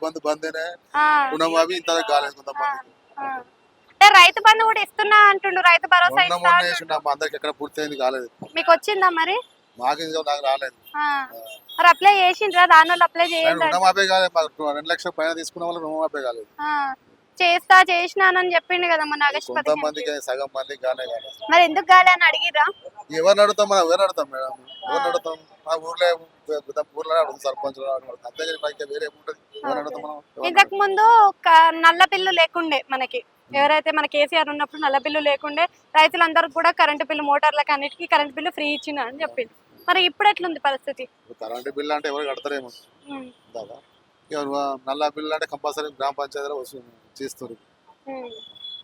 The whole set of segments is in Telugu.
బంధు బందేనే ఆ, రుణమాఫీ ఇంత కాలేదు ఆ, కొంతమందికి. ఆ. అంటే రైతు బంధు కూడా ఇస్తున్నా అంటుండు, రైతు భరోసా మొన్న ఇస్తా మొన్న అంటుండు. వేసిండు మా అందరికి ఎక్కడ పూర్తయింది కాలేదు. మీకు వచ్చిందా మరి? నాకు రాలేదు. ఆ, మరి అప్లై చేసిండ్రా? రాని వాళ్ళు అప్లై కానీ చేయండి. రుణమాఫీ కాలేదు. మాకు 2 లక్షల పైన తీసుకున్న వాళ్ళు రుణమాఫీ కాలేదు. చేసినానని చెప్పిండు కదా మొన్న ఆగస్టు 15కి. కొంతమందికి సగం మందికి కాలేదు. మరి ఎందుకు కాలే అని అడిగిరా? ఎవరిని అడుగుతాం మనం? ఎవరిని అడుగుతాం మేడం? ఎవరిని అడుగుతాం? మా ఊర్లో అడుగుతాం, సర్పంచ్ అంతేగాని పైకి వేరే ఉంటుంది. ఎవరిని అడుగుతాం మనం? ఇంతకు ముందు నల్ల బిల్లు లేకుండే మనకి. ఎవరైతే మన కేసీఆర్ ఉన్నప్పుడు నల్ల బిల్లు లేకుండే, రైతులందరికి కూడా కరెంటు బిల్లు, మోటార్లకు అన్నిటికీ కరెంటు బిల్లు ఫ్రీ ఇచ్చిన అని చెప్పింది. మరి ఇప్పుడు ఎట్లుంది పరిస్థితి? కరెంటు బిల్లు అంటే ఎవరు కడతారేమో ఉమ్, దాదా. ఎవరు నల్ల బిల్లు అంటే కంపల్సరీ గ్రామ పంచాయతీలో చేస్తారు. ఉమ్.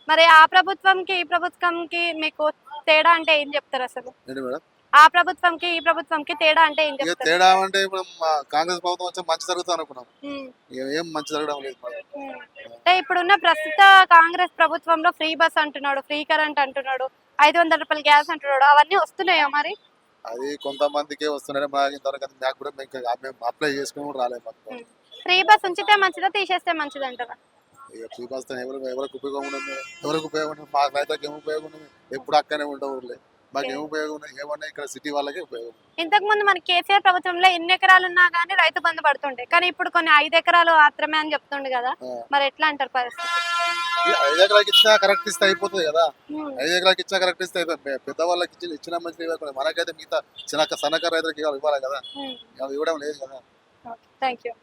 మరి ఆ ప్రభుత్వంకి ఈ ప్రభుత్వంకి మీకు తేడా అంటే ఏం చెప్తారు అసలు? ఏంటి మేడం? ఆ ప్రభుత్వంకి ఈ ప్రభుత్వంకి తేడా అంటే ఏం ఇక చెప్తారు? తేడా అంటే ఇప్పుడు మా కాంగ్రెస్ ప్రభుత్వం వచ్చి మంచి జరుగుతుంది అనుకున్నాం. ఉమ్, ఏం మంచి జరగడం లేదు మేడం. ఉమ్. అంటే ఇప్పుడున్న ప్రస్తుత కాంగ్రెస్ ప్రభుత్వంలో ఫ్రీ బస్ అంటున్నాడు, ఫ్రీ కరెంట్ అంటున్నాడు, 500 రూపాయల గ్యాస్ అంటున్నాడు, అవన్నీ వస్తున్నాయా మరి? అది కొంతమందికే వస్తున్నాయి. మాకు ఇంతవరకు మాకు కూడా మేము అప్లై చేసుకుని కూడా రాలేదు మాకు. ఫ్రీ బస్ ఉంచితే మంచిదా, తీసేస్తే మంచిది అంటారా? ఇక ఫ్రీ బస్ ఎవరికి ఉపయోగం ఉండదు మేడం. ఎవరికి ఉపయోగం ఉండదు? మా రైతులకు ఏం ఉపయోగం ఉండదు? ఎప్పుడు అక్కనే ఉంటాం ఊర్లే. మాకు ఏం ఉపయోగం ఉండదు? ఏమన్నా ఇక్కడ సిటీ వాళ్ళకే ఉపయోగం. ఇంతకు ముందు మన కేసీఆర్ ప్రభుత్వంలో ఎన్ని ఎకరాలు ఉన్నా గానీ రైతు బంధు పడుతుండే, కానీ ఇప్పుడు కొన్ని 5 ఎకరాలు మాత్రమే అని చెప్తుండే కదా. మరి ఎట్లా అంటారు పరిస్థితి? 5 ఎకరాలకు ఇచ్చినా కరెక్ట్ ఇస్తే అయిపోతుంది కదా. ఉమ్. 5 ఎకరాలకు ఇచ్చినా కరెక్ట్ ఇస్తే అయిపోతుంది. పెద్దవాళ్ళకి ఇచ్చిన మంచి ఇవ్వకుండా మనకైతే మిగతా సన్నకారు రైతులకు ఇవ్వాలి కదా. ఉమ్. ఇవ్వడం లేదు కదా. Thank you.